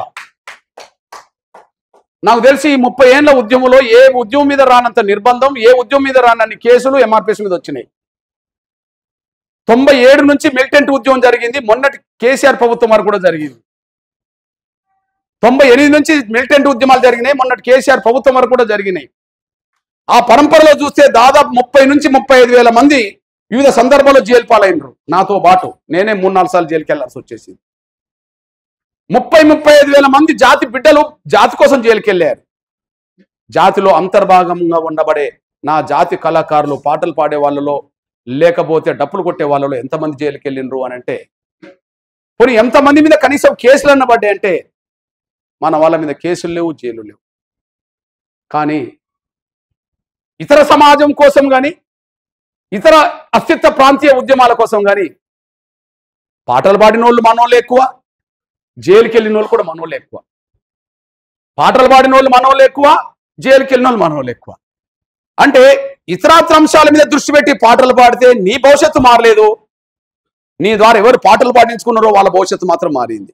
నాకు తెలిసి ఈ 30 ఏళ్ల ఉద్యమంలో ఏ ఉద్యమం మీద రానంత నిర్బంధం, ఏ ఉద్యమం మీద రానన్ని కేసులు ఎంఆర్పిఎస్ మీద వచ్చినాయి. 97 నుంచి మిలిటెంట్ ఉద్యమం జరిగింది, మొన్నటి కేసీఆర్ ప్రభుత్వం వరకు కూడా జరిగింది. 98 నుంచి మిలిటెంట్ ఉద్యమాలు జరిగినాయి, మొన్నటి కేసీఆర్ ప్రభుత్వం వరకు కూడా జరిగినాయి. ఆ పరంపరలో చూస్తే దాదాపు 30 నుంచి 35,000 మంది వివిధ సందర్భాల్లో జైలు పాలైనరు. నాతో పాటు నేనే 3-4 సార్లు జైలుకి వెళ్లాల్సి వచ్చేసింది. 30-35,000 మంది జాతి బిడ్డలు జాతి కోసం జైలుకి వెళ్ళారు. జాతిలో అంతర్భాగంగా ఉండబడే నా జాతి కళాకారులు, పాటలు పాడే వాళ్ళలో, లేకపోతే డప్పులు కొట్టే వాళ్ళలో ఎంతమంది జైలుకి వెళ్ళినరు అని అంటే, పోనీ ఎంతమంది మీద కనీసం కేసులు అన్నబడ్డాయి అంటే, మన వాళ్ళ మీద కేసులు లేవు, జైలు లేవు. కానీ ఇతర సమాజం కోసం కానీ ఇతర అస్తిత్వ ప్రాంతీయ ఉద్యమాల కోసం కానీ పాటలు పాడిన వాళ్ళు మనోళ్ళు ఎక్కువ, జైలుకి వెళ్ళిన వాళ్ళు కూడా మనోళ్ళు ఎక్కువ. పాటలు పాడిన వాళ్ళు మనోళ్ళు ఎక్కువ, జైలుకి వెళ్ళిన వాళ్ళు మనోళ్ళు ఎక్కువ. అంటే ఇతరాత్ర అంశాల మీద దృష్టి పెట్టి పాటలు పాడితే నీ భవిష్యత్తు మారలేదు, నీ ద్వారా ఎవరు పాటలు పాడించుకున్నారో వాళ్ళ భవిష్యత్తు మాత్రం మారింది.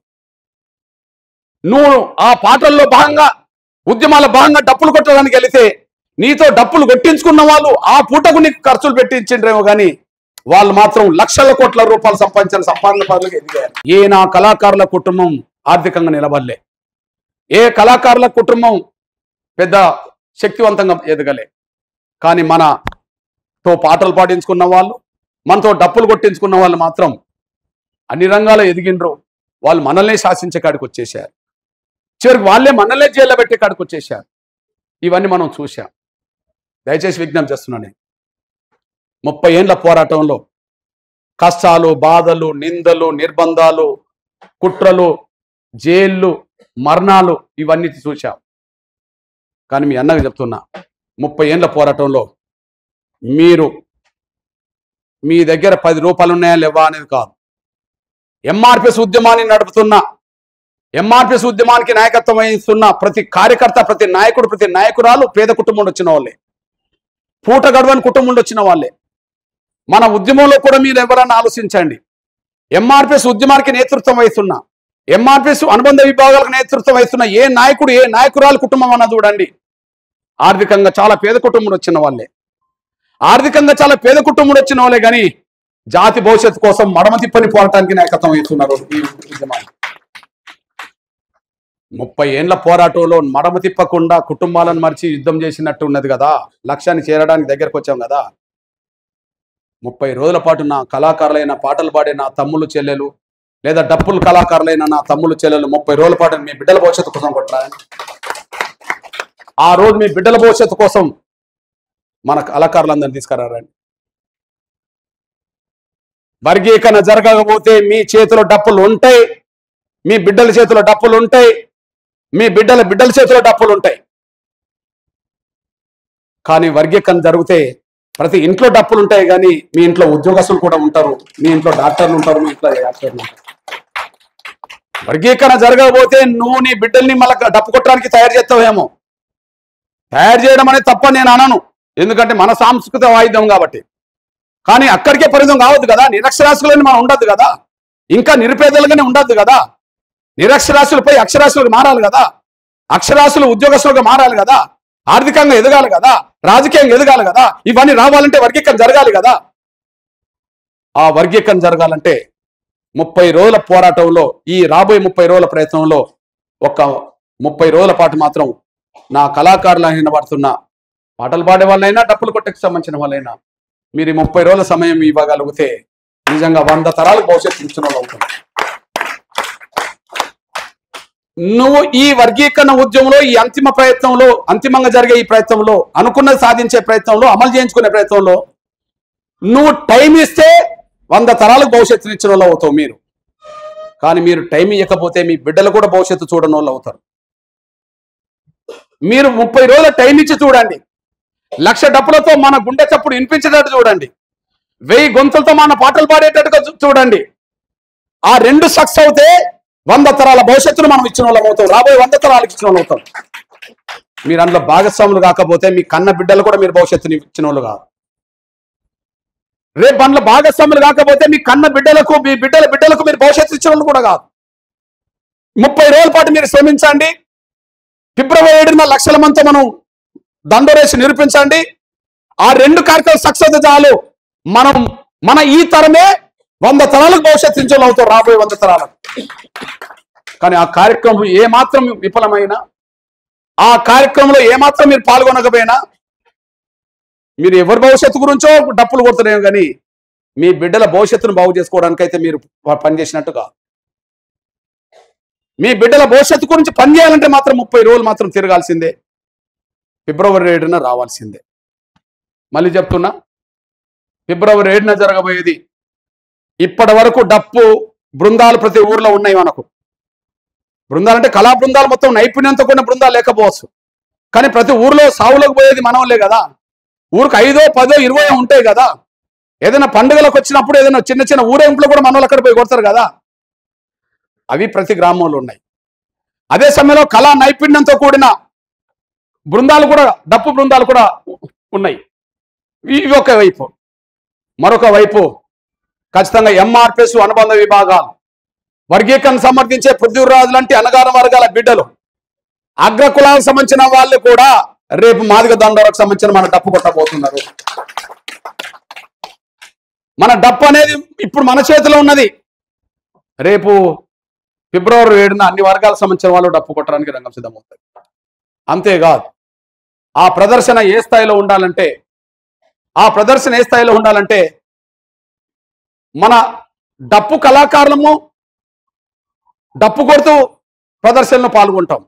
నువ్వు ఆ పాటల్లో భాగంగా ఉద్యమాల భాగంగా డప్పులు కొట్టడానికి వెళితే నీతో డప్పులు కొట్టించుకున్న వాళ్ళు ఆ పూటకు నీకు ఖర్చులు పెట్టించిండ్రేమో కానీ వాళ్ళు మాత్రం లక్షల కోట్ల రూపాయలు సంపాదించిన సంపాదన పనులకు ఎదిగారు. ఏ నా కళాకారుల కుటుంబం ఆర్థికంగా నిలబడలే, ఏ కళాకారుల కుటుంబం పెద్ద శక్తివంతంగా ఎదగలే. కానీ మనతో పాటలు పాడించుకున్న వాళ్ళు, మనతో డప్పులు కొట్టించుకున్న వాళ్ళు మాత్రం అన్ని రంగాల్లో ఎదిగినరు. వాళ్ళు మనల్ని శాసించే కాడికి వచ్చేసారు. చివరికి వాళ్ళే మనల్నే జైల్లో పెట్టే కాడికి వచ్చేసారు. ఇవన్నీ మనం చూసాం. దయచేసి విజ్ఞప్తి చేస్తున్నాను, 30 ఏళ్ల పోరాటంలో కష్టాలు, బాధలు, నిందలు, నిర్బంధాలు, కుట్రలు, జైళ్ళు, మరణాలు ఇవన్నీ చూశాం. కానీ మీ అన్నకి చెప్తున్నా, 30 ఏళ్ల పోరాటంలో మీరు మీ దగ్గర 10 రూపాయలు ఉన్నాయా లేవా అనేది కాదు, ఎంఆర్పిఎస్ ఉద్యమాన్ని నడుపుతున్న, ఎంఆర్పిఎస్ ఉద్యమానికి నాయకత్వం వహిస్తున్న ప్రతి కార్యకర్త, ప్రతి నాయకుడు, ప్రతి నాయకురాలు పేద కుటుంబం వచ్చిన వాళ్ళే, పూట గడవని కుటుంబం వచ్చిన వాళ్ళే. మన ఉద్యమంలో కూడా మీరు ఎవరన్నా ఆలోచించండి. ఎంఆర్పిఎస్ ఉద్యమానికి నేతృత్వం వహిస్తున్న, ఎంఆర్పిఎస్ అనుబంధ విభాగాలకు నేతృత్వం వహిస్తున్న ఏ నాయకుడు, ఏ నాయకురాలు కుటుంబం అన్న చూడండి, ఆర్థికంగా చాలా పేద కుటుంబం వచ్చిన వాళ్ళే. ఆర్థికంగా చాలా పేద కుటుంబం వచ్చిన వాళ్ళే కానీ జాతి భవిష్యత్తు కోసం మడమ తిప్పని పోరాటానికి నాయకత్వం వహిస్తున్నారు ఈ ఉద్యమాన్ని. 30 ఏళ్ల పోరాటంలో మడమ తిప్పకుండా కుటుంబాలను మరిచి యుద్ధం చేసినట్టు ఉన్నది కదా. లక్ష్యాన్ని చేరడానికి దగ్గరకు వచ్చాం కదా. 30 రోజుల పాటు నా కళాకారులైన, పాటలు పాడే నా తమ్ముళ్ళు చెల్లెలు, లేదా డప్పులు కళాకారులైన నా తమ్ముళ్ళు చెల్లెలు 30 రోజుల పాటు మీ బిడ్డల భవిష్యత్తు కోసం కొట్టరా. ఆ రోజు మీ బిడ్డల భవిష్యత్తు కోసం మన కళాకారులందరినీ తీసుకురారండి. వర్గీకరణ జరగకపోతే మీ చేతిలో డప్పులు ఉంటాయి, మీ బిడ్డల చేతిలో డప్పులు ఉంటాయి, మీ బిడ్డల చేతిలో డప్పులు ఉంటాయి. కానీ వర్గీకరణ జరిగితే ప్రతి ఇంట్లో డప్పులు ఉంటాయి కానీ మీ ఇంట్లో ఉద్యోగస్తులు కూడా ఉంటారు, మీ ఇంట్లో డాక్టర్లు ఉంటారు, మీ ఇంట్లో యాక్టర్లు ఉంటారు. వర్గీకరణ జరగకపోతే నువ్వు నీ బిడ్డల్ని మళ్ళీ డప్పు కొట్టడానికి తయారు చేస్తావేమో. తయారు చేయడం అనేది తప్ప నేను అనను, ఎందుకంటే మన సాంస్కృతిక వాయిద్యం కాబట్టి. కానీ అక్కడికే పరిమితం కావద్దు కదా. నిరక్షరాస్యులని మనం ఉండద్దు కదా, ఇంకా నిరుపేదలుగానే ఉండద్దు కదా. నిరక్షరాస్యులపై అక్షరాస్యులకు మారాలి కదా, అక్షరాస్యులు ఉద్యోగస్తులుగా మారాలి కదా, ఆర్థికంగా ఎదగాలి కదా, రాజకీయంగా ఎదగాలి కదా. ఇవన్నీ రావాలంటే వర్గీకరణ జరగాలి కదా. ఆ వర్గీకరణ జరగాలంటే 30 రోజుల పోరాటంలో, ఈ రాబోయే 30 రోజుల ప్రయత్నంలో ఒక 30 రోజుల పాటు మాత్రం నా కళాకారులైన పడుతున్న పాటలు పాడే వాళ్ళైనా, డప్పులు కొట్టకు సంబంధించిన వాళ్ళైనా మీరు 30 రోజుల సమయం ఇవ్వగలిగితే నిజంగా 100 తరాలకు భవిష్యత్తు ఇచ్చిన వాళ్ళు అవుతుంది. నువ్వు ఈ వర్గీకరణ ఉద్యమంలో, ఈ అంతిమ ప్రయత్నంలో, అంతిమంగా జరిగే ఈ ప్రయత్నంలో, అనుకున్నది సాధించే ప్రయత్నంలో, అమలు చేయించుకునే ప్రయత్నంలో నువ్వు టైం ఇస్తే 100 తరాలకు భవిష్యత్తుని ఇచ్చిన వాళ్ళు అవుతావు మీరు. కానీ మీరు టైం ఇవ్వకపోతే మీ బిడ్డలు కూడా భవిష్యత్తు చూడని వాళ్ళు అవుతారు. మీరు 30 రోజుల టైం ఇచ్చి చూడండి, 1,00,000 డప్పులతో మన గుండె చప్పుడు వినిపించేటట్టు చూడండి, 1000 గొంతులతో మన పాటలు పాడేటట్టుగా చూడండి. ఆ 2 సక్సెస్ అవుతే 100 తరాల భవిష్యత్తును మనం ఇచ్చిన వాళ్ళం అవుతాం, రాబోయే 100 తరాలకు ఇచ్చిన వాళ్ళు అవుతాం. మీరు అందులో భాగస్వాములు కాకపోతే మీ కన్న బిడ్డలు కూడా మీరు భవిష్యత్తుని ఇచ్చిన వాళ్ళు కాదు. రేపు అందులో భాగస్వాములు కాకపోతే మీ కన్న బిడ్డలకు, మీ బిడ్డలకు మీరు భవిష్యత్తు ఇచ్చిన వాళ్ళు కూడా కాదు. 30 రోజుల పాటు మీరు శ్రమించండి. ఫిబ్రవరి 7న లక్షల మందితో మనం దండోరేసి నిరూపించండి. ఆ 2 కార్యక్రమాలు సక్సెస్ చాలు, మన ఈ తరమే 100 తరాలకు భవిష్యత్తు ఇచ్చిన వాళ్ళు అవుతాం, రాబోయే 100 తరాలకు. కానీ ఆ కార్యక్రమం ఏమాత్రం విఫలమైనా, ఆ కార్యక్రమంలో ఏమాత్రం మీరు పాల్గొనకపోయినా, మీరు ఎవరి భవిష్యత్తు గురించో డప్పులు కొడుతున్నాయి కానీ మీ బిడ్డల భవిష్యత్తును బాగు చేసుకోవడానికైతే మీరు పనిచేసినట్టుగా. మీ బిడ్డల భవిష్యత్తు గురించి పనిచేయాలంటే మాత్రం 30 రోజులు మాత్రం తిరగాల్సిందే, ఫిబ్రవరి 7న రావాల్సిందే. మళ్ళీ చెప్తున్నా, ఫిబ్రవరి 7న జరగబోయేది. ఇప్పటి వరకు డప్పు బృందాలు ప్రతి ఊర్లో ఉన్నాయి. మనకు బృందాలు అంటే కళా బృందాలు మొత్తం నైపుణ్యంతో కూడిన బృందాలు లేకపోవచ్చు, కానీ ప్రతి ఊర్లో సావులకు పోయేది మనవలే కదా. ఊరికి 5, 10, 20 ఉంటాయి కదా. ఏదైనా పండుగలకు వచ్చినప్పుడు ఏదైనా చిన్న చిన్న ఊరేగింపులో కూడా మన వాళ్ళు అక్కడ పోయి కొడతారు కదా. అవి ప్రతి గ్రామంలో ఉన్నాయి. అదే సమయంలో కళా నైపుణ్యంతో కూడిన బృందాలు కూడా, డప్పు బృందాలు కూడా ఉన్నాయి. ఇవి ఒక వైపు. మరొక వైపు ఖచ్చితంగా ఎంఆర్పిఎస్ అనుబంధ విభాగాలు, వర్గీకరణ సమర్థించే పృథ్వీరాజు లాంటి అనగాన వర్గాల బిడ్డలు, అగ్ర కులాలకు సంబంధించిన వాళ్ళు కూడా రేపు మాదిగ దండోరకు సంబంధించిన మన డప్పు కొట్టబోతున్నారు. మన డప్పు అనేది ఇప్పుడు మన చేతిలో ఉన్నది. రేపు ఫిబ్రవరి 7న అన్ని వర్గాలకు సంబంధించిన వాళ్ళు డప్పు కొట్టడానికి రంగం సిద్ధమవుతుంది. అంతేకాదు ఆ ప్రదర్శన ఏ స్థాయిలో ఉండాలంటే మన డప్పు కళాకారులము డప్పు కొడుతూ ప్రదర్శనలో పాల్గొంటాం,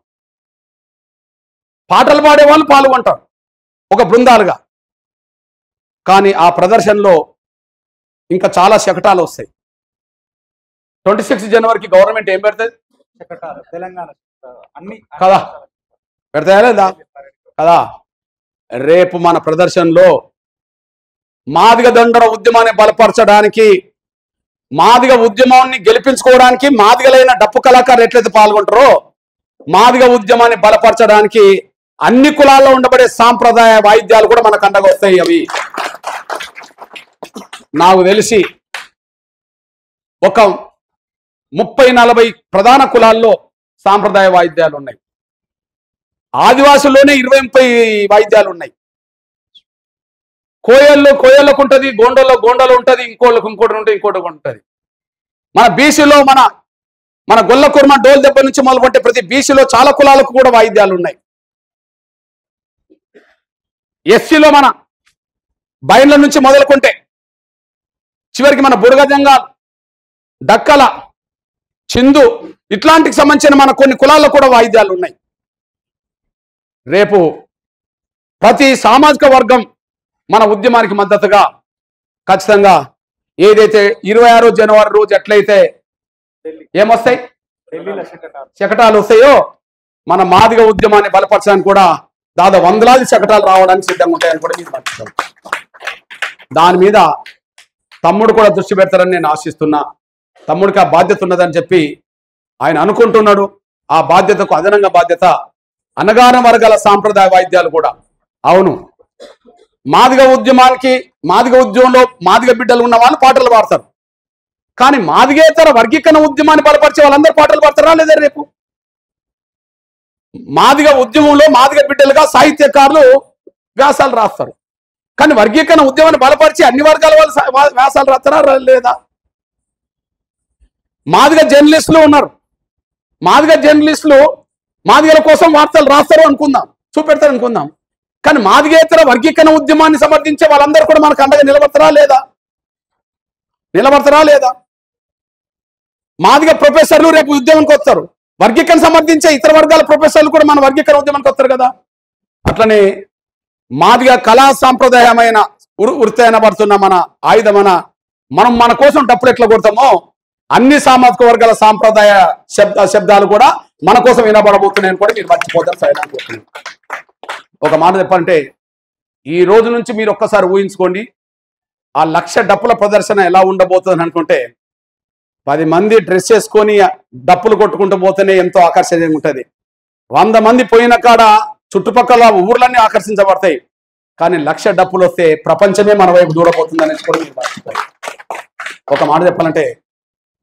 పాటలు పాడే వాళ్ళు పాల్గొంటారు ఒక బృందాలుగా. కానీ ఆ ప్రదర్శనలో ఇంకా చాలా శకటాలు వస్తాయి. 26 జనవరికి గవర్నమెంట్ ఏం పెడుతుంది? తెలంగాణ అన్ని కదా, పెడతాయా లేదా కదా. రేపు మన ప్రదర్శనలో మాదిగ దండోర ఉద్యమాన్ని బలపరచడానికి, మాదిగ ఉద్యమాన్ని గెలిపించుకోవడానికి మాదిగలైన డప్పు కళాకారులు ఎట్లయితే పాల్గొంటారో, మాదిగ ఉద్యమాన్ని బలపరచడానికి అన్ని కులాల్లో ఉండబడే సాంప్రదాయ వాయిద్యాలు కూడా మనకు అండగా వస్తాయి. అవి నాకు తెలిసి ఒక 30-40 ప్రధాన కులాల్లో సాంప్రదాయ వాయిద్యాలు ఉన్నాయి. ఆదివాసుల్లోనే 20-30 వాయిద్యాలు ఉన్నాయి. కోయళ్ళకు ఉంటుంది, గోండలో ఉంటుంది, ఇంకోటి ఉంటుంది. మన బీసీలో మన గొల్ల కుర్మ డోల్ దెబ్బ నుంచి మొదలుకుంటే ప్రతి బీసీలో చాలా కులాలకు కూడా వాయిద్యాలు ఉన్నాయి. ఎస్సీలో మన బైండ్ల నుంచి మొదలుకుంటే చివరికి మన బుడగజంగాల్, డక్కల, చిందు ఇట్లాంటికి సంబంధించిన మన కొన్ని కులాల్లో కూడా వాయిద్యాలు ఉన్నాయి. రేపు ప్రతి సామాజిక వర్గం మన ఉద్యమానికి మద్దతుగా ఖచ్చితంగా ఏదైతే 26 జనవరి రోజు ఎట్లయితే ఏమొస్తాయి శకటాలు వస్తాయో, మన మాదిగ ఉద్యమాన్ని బలపరచడానికి కూడా దాదాపు 100 శకటాలు రావడానికి సిద్ధంగా ఉంటాయని కూడా మీరు మర్చిపోతాం. దాని మీద తమ్ముడు కూడా దృష్టి పెడతారని నేను ఆశిస్తున్నా. తమ్ముడికి ఆ బాధ్యత ఉన్నదని చెప్పి ఆయన అనుకుంటున్నాడు. ఆ బాధ్యతకు అదనంగా బాధ్యత అనగాన వర్గాల సాంప్రదాయ వాయిద్యాలు కూడా. అవును, మాదిగ ఉద్యమంలో మాదిగ బిడ్డలు ఉన్న వాళ్ళు పాటలు పాడతారు. కానీ మాదిగేతర వర్గీకరణ ఉద్యమాన్ని బలపరిచే వాళ్ళందరూ పాటలు పాడతారా లేదా? రేపు మాదిగ ఉద్యమంలో మాదిగ బిడ్డలుగా సాహిత్యకారులు వ్యాసాలు రాస్తారు. కానీ వర్గీకరణ ఉద్యమాన్ని బలపరిచి అన్ని వర్గాల వాళ్ళు వ్యాసాలు రాస్తారా లేదా? మాదిగ జర్నలిస్టులు ఉన్నారు. మాదిగ జర్నలిస్టులు మాదిగల కోసం వార్తలు రాస్తారు అనుకుందాం, చూపెడతారు అనుకుందాం. కానీ మాదిగేతర వర్గీకరణ ఉద్యమాన్ని సమర్థించే వాళ్ళందరూ కూడా మనకు అండగా నిలబడతారా లేదా? మాదిగ ప్రొఫెసర్లు రేపు ఉద్యమానికి వస్తారు. వర్గీకరణ సమర్థించే ఇతర వర్గాల ప్రొఫెసర్లు కూడా మన వర్గీకరణ ఉద్యమానికి వస్తారు కదా. అట్లనే మాదిగ కళా సాంప్రదాయమైన వృత్తి అనబడుతున్న మన ఆయుధమైన మనం మన కోసం డప్పులు ఎట్లా కొడతామో అన్ని సామాజిక వర్గాల సాంప్రదాయ శబ్దాలు కూడా మన కోసం వినబడబోతున్నాయని కూడా మీరు మర్చిపోతారు. సైలెంట్ ఒక మాట చెప్పాలంటే, ఈ రోజు నుంచి మీరు ఒక్కసారి ఊహించుకోండి, ఆ 1,00,000 డప్పుల ప్రదర్శన ఎలా ఉండబోతుంది అనుకుంటే, 10 మంది డ్రెస్ చేసుకొని డప్పులు కొట్టుకుంటూ పోతేనే ఎంతో ఆకర్షణీయంగా ఉంటుంది. 100 మంది పోయిన కాడ చుట్టుపక్కల ఊర్లన్నీ ఆకర్షించబడతాయి. కానీ 1,00,000 డప్పులు వస్తే ప్రపంచమే మన వైపు దూరపోతుంది అనేది కూడా మీరు మర్చిపోతారు. ఒక మాట చెప్పాలంటే,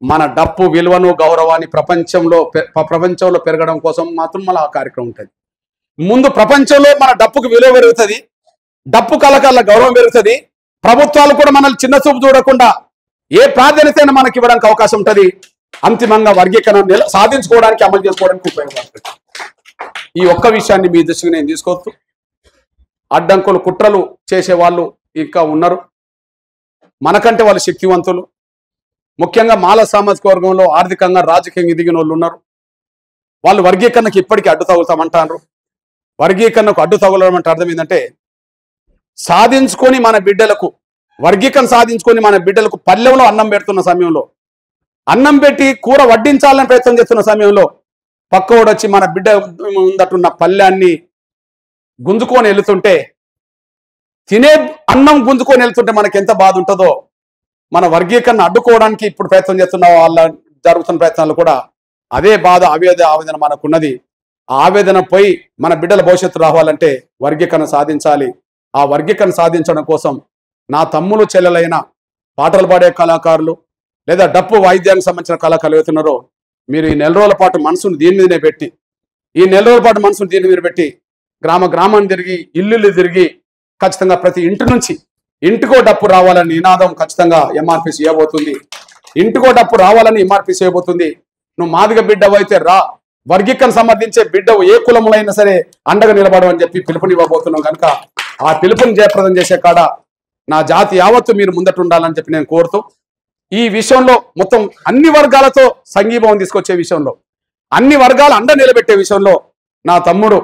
మన డప్పు విలువను గౌరవాన్ని ప్రపంచంలో పెరగడం కోసం మాత్రం మళ్ళీ ఆ కార్యక్రమం ఉంటుంది. ముందు ప్రపంచంలో మన డప్పుకు విలువ పెరుగుతుంది, డప్పు కళాకారుల గౌరవం పెరుగుతుంది. ప్రభుత్వాలు కూడా మనల్ని చిన్న చూపు చూడకుండా ఏ ప్రాధాన్యతైనా మనకి ఇవ్వడానికి అవకాశం ఉంటుంది. అంతిమంగా వర్గీకరణ సాధించుకోవడానికి, అమలు చేసుకోవడానికి ఉపయోగపడుతుంది. ఈ ఒక్క విషయాన్ని మీ దృష్టికి నేను తీసుకోవచ్చు. అడ్డంకులు కుట్రలు చేసే వాళ్ళు ఇంకా ఉన్నారు. మనకంటే వాళ్ళు శక్తివంతులు. ముఖ్యంగా మాల సామాజిక వర్గంలో ఆర్థికంగా రాజకీయంగా ఎదిగిన వాళ్ళు ఉన్నారు. వాళ్ళు వర్గీకరణకు ఇప్పటికీ అడ్డు తగులుతామంటారు. వర్గీకరణకు అడ్డు తగులడం అంటే అర్థం ఏంటంటే, వర్గీకరణ సాధించుకొని మన బిడ్డలకు పల్లెంలో అన్నం పెడుతున్న సమయంలో, అన్నం పెట్టి కూర వడ్డించాలని ప్రయత్నం చేస్తున్న సమయంలో పక్కవాడు వచ్చి మన బిడ్డ ముందటున్న పల్లెన్ని గుంజుకొని వెళుతుంటే తినే అన్నం గుంజుకొని వెళ్తుంటే మనకి ఎంత బాధ ఉంటుందో, మన వర్గీకరణ అడ్డుకోవడానికి ఇప్పుడు ప్రయత్నం చేస్తున్న వాళ్ళ జరుగుతున్న ప్రయత్నాలు కూడా అదే బాధ, ఆవేదన మనకున్నది. ఆ ఆవేదన పోయి మన బిడ్డల భవిష్యత్తు రావాలంటే వర్గీకరణ సాధించాలి. ఆ వర్గీకరణ సాధించడం కోసం నా తమ్ములు చెల్లెలైన పాటలు పాడే కళాకారులు లేదా డప్పు వాయిద్యానికి సంబంధించిన కళాకారులు అవుతున్నారో, మీరు ఈ నెల రోజుల పాటు మనసును దీని మీదనే పెట్టి, ఈ నెల రోజుల పాటు మనసును దీని మీద పెట్టి గ్రామాన్ని తిరిగి ఇల్లు తిరిగి ఖచ్చితంగా ప్రతి ఇంటి నుంచి ఇంటికో డప్పు రావాలని నినాదం ఖచ్చితంగా ఎంఆర్పీసీ ఇవ్వబోతుంది. ఇంటికో డప్పు రావాలని ఎంఆర్పీసీ ఇవ్వబోతుంది. నువ్వు మాదిగ బిడ్డవు అయితే రా, వర్గీకరణ సమర్థించే బిడ్డవు ఏ కులములైనా సరే అండగా నిలబడమని చెప్పి పిలుపునివ్వబోతున్నాం. కనుక ఆ పిలుపుని జయప్రదం చేసే కాడ నా జాతి యావత్తు మీరు ముందట ఉండాలని చెప్పి నేను కోరుతూ, ఈ విషయంలో మొత్తం అన్ని వర్గాలతో సంఘీభావం తీసుకొచ్చే విషయంలో, అన్ని వర్గాల అండ నిలబెట్టే విషయంలో నా తమ్ముడు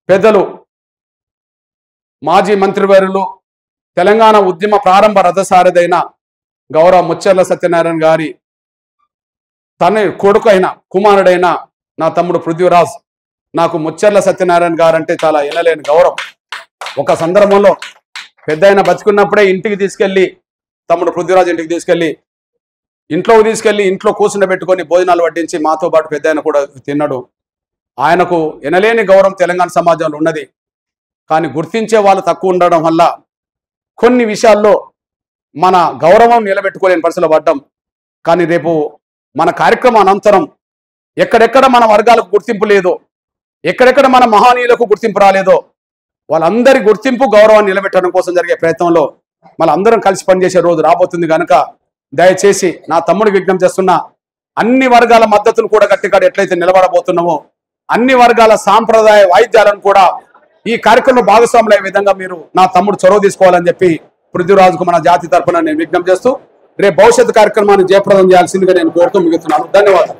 పెద్దలు మాజీ మంత్రివర్యులు తెలంగాణ ఉద్యమ ప్రారంభ రథసారథైన గౌరవ ముచ్చెర్ల సత్యనారాయణ గారి తన కొడుకు అయిన కుమారుడైన నా తమ్ముడు పృథ్వీరాజ్, నాకు ముచ్చెర్ల సత్యనారాయణ గారు అంటే చాలా ఎనలేని గౌరవం. ఒక సందర్భంలో పెద్ద ఆయన బతికున్నప్పుడే ఇంటికి తీసుకెళ్ళి, తమ్ముడు పృథ్వీరాజ్ ఇంటికి తీసుకెళ్ళి ఇంట్లో కూర్చుండబెట్టుకొని భోజనాలు వడ్డించి మాతో పాటు పెద్ద ఆయన కూడా తిన్నాడు. ఆయనకు ఎనలేని గౌరవం తెలంగాణ సమాజంలో ఉన్నది. కానీ గుర్తించే వాళ్ళు తక్కువ ఉండడం వల్ల కొన్ని విషయాల్లో మన గౌరవం నిలబెట్టుకోలేని పరిస్థితులు పడ్డాం. కానీ రేపు మన కార్యక్రమం అనంతరం ఎక్కడెక్కడ మన వర్గాలకు గుర్తింపు లేదో, ఎక్కడెక్కడ మన మహనీయులకు గుర్తింపు రాలేదో, వాళ్ళందరి గుర్తింపు గౌరవాన్ని నిలబెట్టడం కోసం జరిగే ప్రయత్నంలో మనందరం కలిసి పనిచేసే రోజు రాబోతుంది. కనుక దయచేసి నా తమ్ముడికి విజ్ఞప్తి చేస్తున్నా, అన్ని వర్గాల మద్దతును కూడా గట్టిగా ఎట్లయితే నిలబడబోతున్నామో అన్ని వర్గాల సాంప్రదాయ వాయిద్యాలను కూడా ఈ కార్యక్రమంలో భాగస్వాములయ్యే విధంగా మీరు నా తమ్ముడు చొరవ తీసుకోవాలని చెప్పి పృథ్వీరాజుకు మన జాతి తరఫున నేను విజ్ఞప్తి చేస్తూ రేపు భవిష్యత్తు కార్యక్రమాన్ని జయప్రదం చేయాల్సిందిగా నేను కోరుతూ ముగిస్తున్నాను. ధన్యవాదాలు.